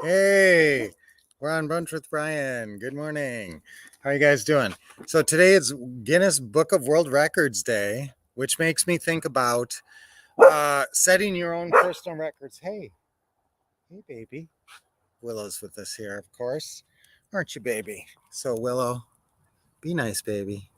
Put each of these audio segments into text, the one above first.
Hey, we're on Brunch with Brian. Good morning. How are you guys doing? So today it's Guinness Book of World Records Day, which makes me think about setting your own personal records. Hey, baby. Willow's with us here, of course. Aren't you, baby? So, Willow, be nice, baby.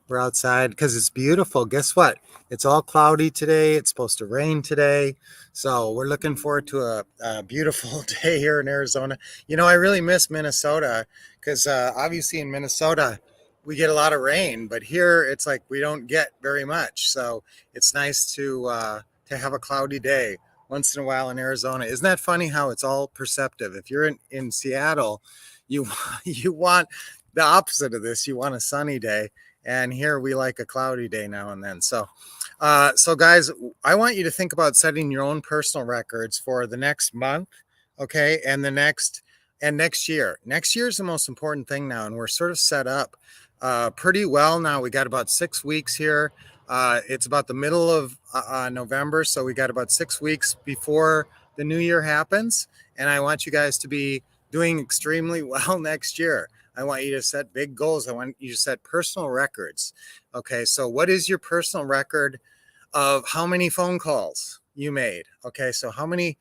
We're outside because it's beautiful. Guess what? It's all cloudy today. It's supposed to rain today. So we're looking forward to a beautiful day here in Arizona. You know, I really miss Minnesota because obviously in Minnesota we get a lot of rain, but here it's like we don't get very much. So it's nice to have a cloudy day once in a while in Arizona. Isn't that funny how it's all perceptive? If you're in Seattle, you you want the opposite of this. You want a sunny day, and here we like a cloudy day now and then. So guys, I want you to think about setting your own personal records for the next month, okay, and next year. Next year is the most important thing now, and we're sort of set up pretty well now. We got about 6 weeks here. It's about the middle of November, so we got about 6 weeks before the new year happens, and I want you guys to be doing extremely well next year. I want you to set big goals. I want you to set personal records. Okay, so what is your personal record of how many phone calls you made? Okay, so how many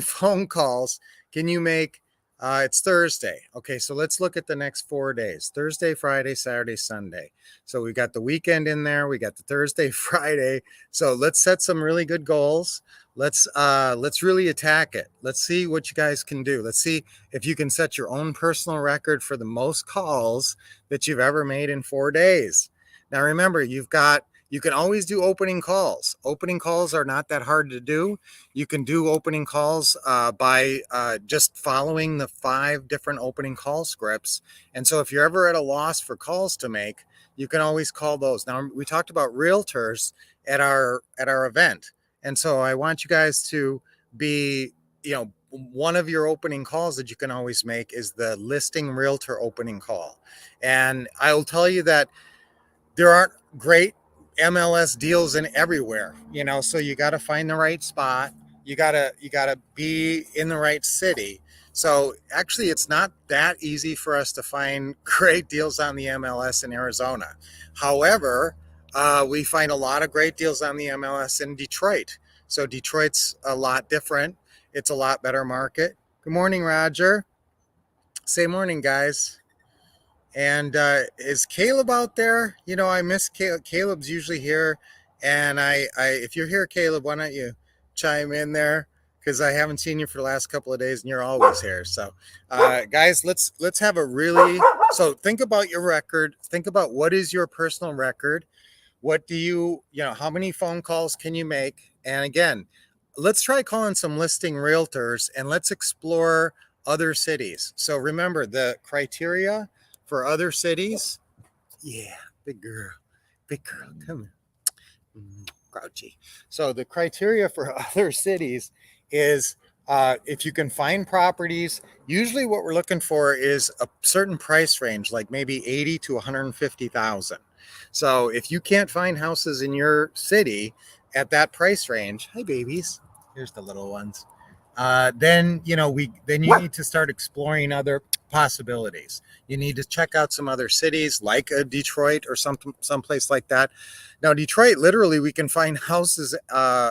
phone calls can you make? It's Thursday. Okay, so let's look at the next 4 days: Thursday, Friday, Saturday, Sunday. So we got the weekend in there. We got the Thursday, Friday. So let's set some really good goals. Let's really attack it. Let's see what you guys can do. Let's see if you can set your own personal record for the most calls that you've ever made in 4 days. Now remember, you can always do opening calls. Opening calls are not that hard to do. You can do opening calls by just following the 5 different opening call scripts. And so if you're ever at a loss for calls to make, you can always call those. Now we talked about realtors at our event. And so I want you guys to be, one of your opening calls that you can always make is the listing realtor opening call. And I'll tell you that there aren't great MLS deals in everywhere, so you got to find the right spot. You got to be in the right city. So actually it's not that easy for us to find great deals on the MLS in Arizona. However, we find a lot of great deals on the MLS in Detroit. So Detroit's a lot different. It's a lot better market. Good morning, Roger. Say morning, guys. And is Caleb out there? I miss Caleb. Caleb's usually here, and if you're here, Caleb, why don't you chime in there? Because I haven't seen you for the last couple of days, and you're always here. So, guys, let's have a really. So think about your record. Think about what is your personal record. What do how many phone calls can you make? And again, let's try calling some listing realtors and let's explore other cities. So remember the criteria for other cities. Yeah, big girl, come here. Grouchy. So the criteria for other cities is if you can find properties. Usually, what we're looking for is a certain price range, like maybe 80 to 150,000. So if you can't find houses in your city at that price range, hi babies, here's the little ones. Then you need to start exploring other possibilities. You need to check out some other cities like Detroit or someplace like that. Now, Detroit, literally, we can find houses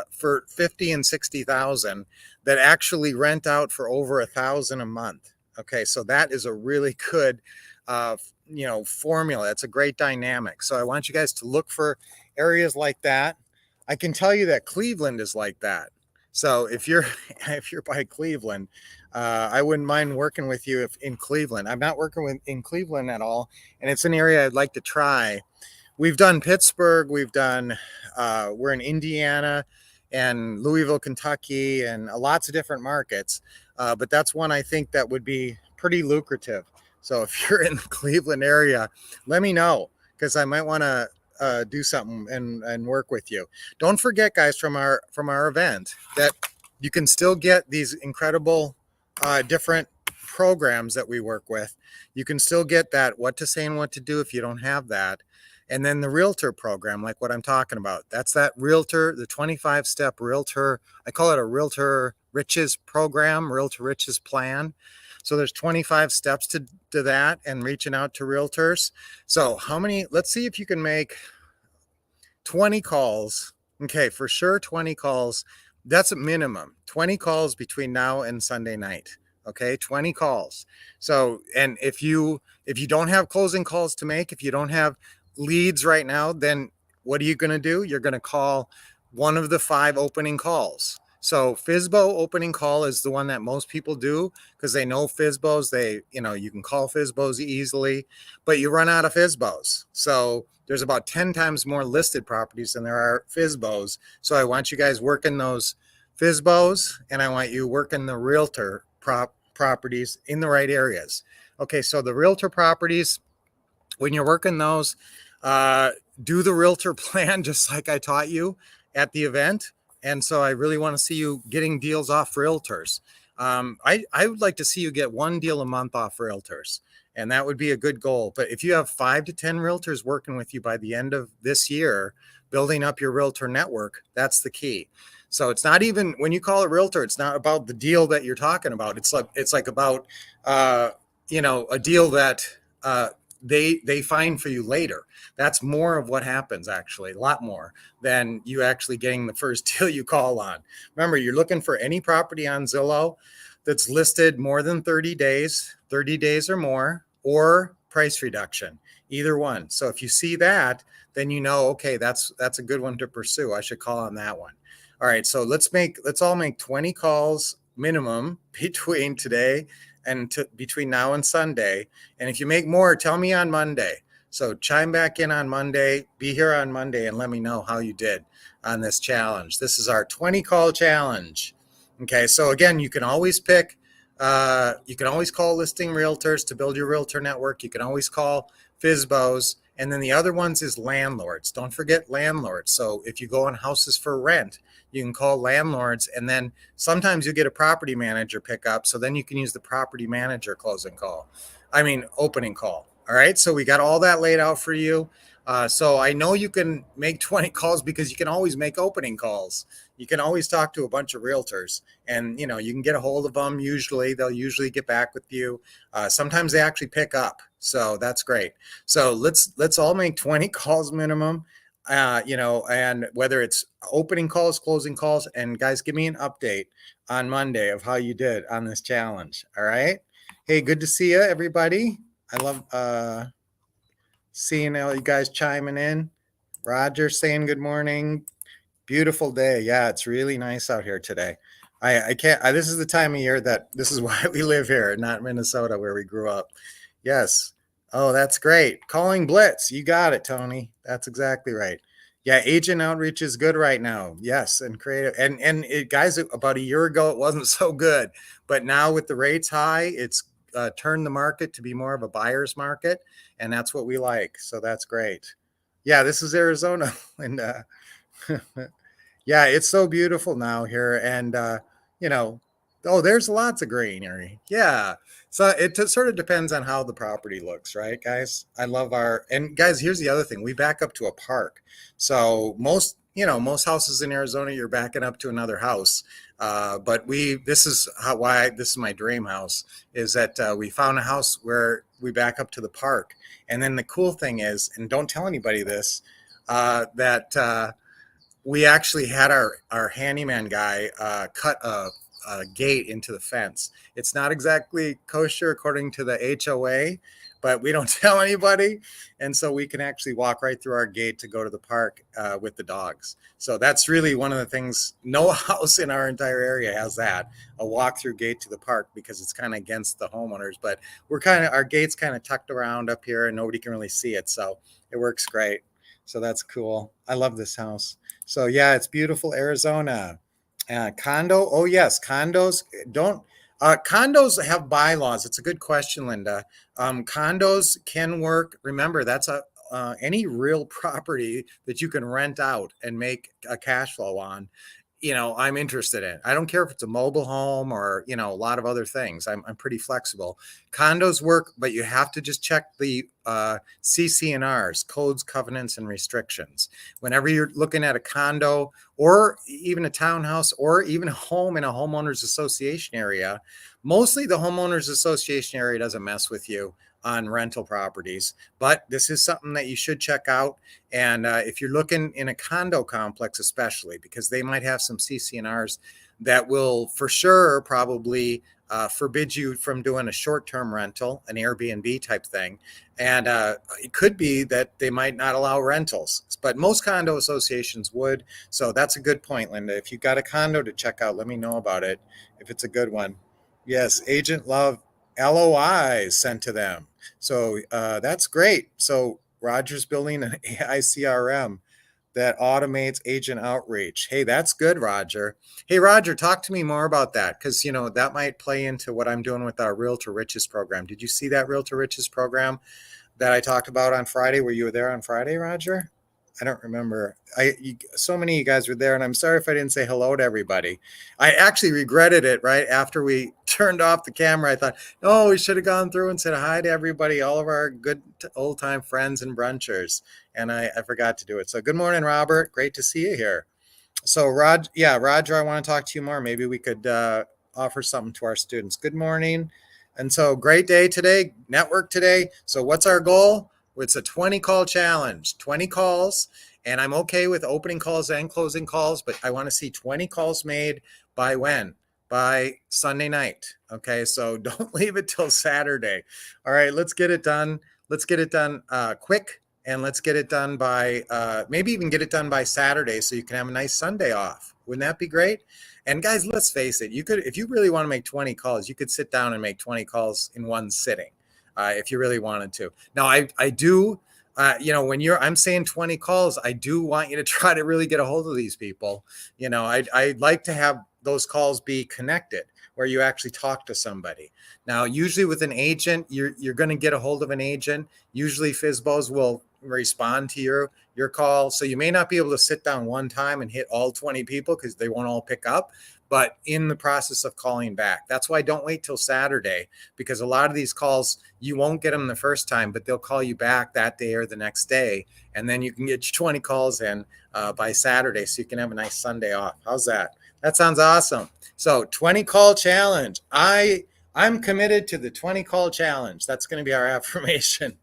for 50 and 60,000 that actually rent out for over 1,000 a month. Okay, so that is a really good, formula. It's a great dynamic. So I want you guys to look for areas like that. I can tell you that Cleveland is like that. So if you're if you're by Cleveland, I wouldn't mind working with you if in Cleveland. I'm not working in Cleveland at all, and it's an area I'd like to try. We've done Pittsburgh. We're in Indiana and Louisville, Kentucky, and lots of different markets. But that's one I think that would be pretty lucrative. So if you're in the Cleveland area, let me know because I might want to do something and work with you. Don't forget, guys, from our event that you can still get these incredible different programs that we work with. You can still get that what to say and what to do if you don't have that. And then the realtor program, like what I'm talking about. That's that realtor, the 25-step realtor. I call it a realtor Riches program, Real to Riches plan. So there's 25 steps to that and reaching out to realtors. So how many, let's see if you can make 20 calls. Okay, for sure 20 calls. That's a minimum. 20 calls between now and Sunday night. Okay, 20 calls. So, and if you don't have closing calls to make, if you don't have leads right now, then what are you going to do? You're going to call one of the 5 opening calls. So FISBO opening call is the one that most people do because they know FISBOs. You can call FISBOs easily, but you run out of FISBOs. So there's about 10 times more listed properties than there are FISBOs. So I want you guys working those FISBOs, and I want you working the realtor properties in the right areas. Okay, so the realtor properties, when you're working those, do the realtor plan just like I taught you at the event. And so I really want to see you getting deals off realtors. I would like to see you get 1 deal a month off realtors, and that would be a good goal. But if you have 5 to 10 realtors working with you by the end of this year, building up your realtor network, that's the key. So it's not even, when you call a realtor, it's not about the deal that you're talking about. It's like about a deal that they find for you later. That's more of what happens, actually, a lot more than you actually getting the first deal you call on. Remember, you're looking for any property on Zillow that's listed more than 30 days or more, or price reduction, either one. So if you see that, then you know, okay, that's a good one to pursue. I should call on that one. All right, so let's all make 20 calls minimum between today and between now and Sunday. And if you make more, tell me on Monday. So chime back in on Monday, be here on Monday, and let me know how you did on this challenge. This is our 20 call challenge. Okay, so again, you can always call listing realtors to build your realtor network. You can always call FISBOs. And then the other ones is landlords. Don't forget landlords. So if you go on houses for rent, you can call landlords, and then sometimes you get a property manager pickup. So then you can use the property manager opening call. All right. So we got all that laid out for you. So I know you can make 20 calls because you can always make opening calls. You can always talk to a bunch of realtors, and you can get a hold of them. They'll usually get back with you. Sometimes they actually pick up. So that's great. So let's all make 20 calls minimum, and whether it's opening calls, closing calls, and guys, give me an update on Monday of how you did on this challenge. All right. Hey, good to see you, everybody. I love seeing all you guys chiming in. Roger saying good morning. Beautiful day. Yeah, it's really nice out here today. I can't, this is the time of year this is why we live here, not Minnesota where we grew up. Yes. Oh, that's great. Calling Blitz. You got it, Tony. That's exactly right. Yeah, agent outreach is good right now. Yes, and creative. And guys, about a year ago, it wasn't so good. But now with the rates high, it's turned the market to be more of a buyer's market. And that's what we like. So that's great. Yeah, this is Arizona. And yeah, it's so beautiful now here. And, there's lots of greenery. Yeah. So it sort of depends on how the property looks, right, guys? And guys, here's the other thing. We back up to a park. So most houses in Arizona, you're backing up to another house. But this is my dream house, is that we found a house where we back up to the park. And then the cool thing is, and don't tell anybody this, that we actually had our handyman guy cut a gate into the fence. It's not exactly kosher according to the HOA, but we don't tell anybody. And so we can actually walk right through our gate to go to the park with the dogs. So that's really one of the things. No house in our entire area has that, a walk-through gate to the park, because it's kind of against the homeowners. But our gate's kind of tucked around up here and nobody can really see it. So it works great. So that's cool. I love this house. So yeah, it's beautiful Arizona. Condo. Oh yes, condos condos have bylaws. It's a good question, Linda. Condos can work. Remember, that's any real property that you can rent out and make a cash flow on I'm interested in. I don't care if it's a mobile home or, a lot of other things. I'm pretty flexible. Condos work, but you have to just check the CC&Rs, codes, covenants, and restrictions. Whenever you're looking at a condo or even a townhouse or even a home in a homeowners association area, mostly the homeowners association area doesn't mess with you on rental properties, but this is something that you should check out. And if you're looking in a condo complex, especially because they might have some CC&Rs that will for sure probably forbid you from doing a short-term rental, an Airbnb type thing. And it could be that they might not allow rentals, but most condo associations would. So that's a good point, Linda. If you've got a condo to check out, let me know about it if it's a good one. Yes, agent love LOIs sent to them. So that's great. So Roger's building an AI CRM that automates agent outreach. Hey, that's good, Roger. Hey, Roger, talk to me more about that because, that might play into what I'm doing with our Real to Riches program. Did you see that Real to Riches program that I talked about on Friday? Were you there on Friday, Roger? I don't remember. So many of you guys were there, and I'm sorry if I didn't say hello to everybody. I actually regretted it right after we turned off the camera. I thought, oh, we should have gone through and said hi to everybody, all of our good old time friends and brunchers, and I forgot to do it. So good morning, Robert. Great to see you here. So Roger, I want to talk to you more. Maybe we could offer something to our students. Good morning. And so great day today, network today. So what's our goal? It's a 20 call challenge, 20 calls. And I'm okay with opening calls and closing calls, but I want to see 20 calls made by when? By Sunday night. Okay, so don't leave it till Saturday. All right, let's get it done. Let's get it done quick, and let's get it done by maybe even get it done by Saturday so you can have a nice Sunday off. Wouldn't that be great? And guys, let's face it, you could, if you really want to make 20 calls, you could sit down and make 20 calls in one sitting if you really wanted to. Now, I do, when I'm saying 20 calls, I do want you to try to really get a hold of these people. I'd like to have those calls be connected where you actually talk to somebody. Now, usually with an agent, you're going to get a hold of an agent. Usually FSBOs will respond to your call. So you may not be able to sit down one time and hit all 20 people because they won't all pick up, but in the process of calling back. That's why don't wait till Saturday, because a lot of these calls, you won't get them the first time, but they'll call you back that day or the next day. And then you can get your 20 calls in by Saturday so you can have a nice Sunday off. How's that? That sounds awesome. So 20 call challenge. I'm committed to the 20 call challenge. That's going to be our affirmation.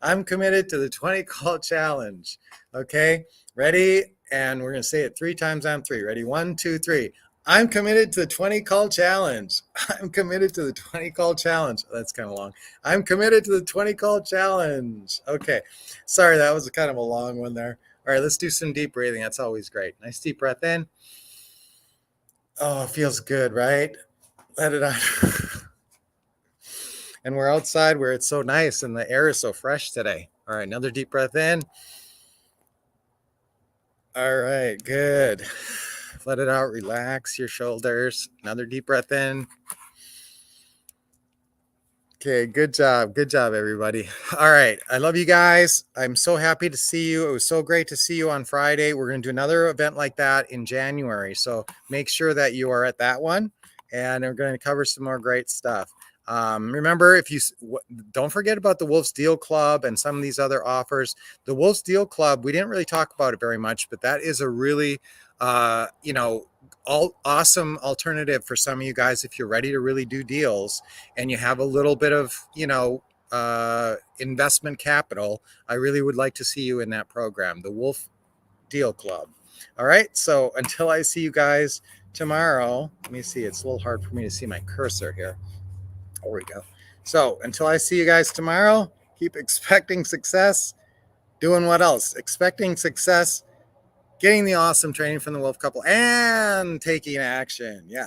I'm committed to the 20 call challenge. Okay, ready? And we're going to say it 3 times on 3. Ready? 1, 2, 3. I'm committed to the 20 call challenge. I'm committed to the 20 call challenge. That's kind of long. I'm committed to the 20 call challenge. Okay. Sorry, that was kind of a long one there. All right, let's do some deep breathing. That's always great. Nice deep breath in. Oh, it feels good, right? Let it out. And we're outside where it's so nice and the air is so fresh today. All right, another deep breath in. All right, good. Let it out. Relax your shoulders. Another deep breath in. Okay, good job. Good job, everybody. All right. I love you guys. I'm so happy to see you. It was so great to see you on Friday. We're going to do another event like that in January. So make sure that you are at that one. And we're going to cover some more great stuff. Remember, don't forget about the Wolf's Deal Club and some of these other offers. The Wolf's Deal Club, we didn't really talk about it very much, but that is a really, awesome alternative for some of you guys if you're ready to really do deals and you have a little bit of, investment capital. I really would like to see you in that program, the Wolf Deal Club. All right. So until I see you guys tomorrow, let me see. It's a little hard for me to see my cursor here. There we go. So until I see you guys tomorrow, keep expecting success. Doing what else? Expecting success, getting the awesome training from the Wolf Couple, and taking action. Yeah.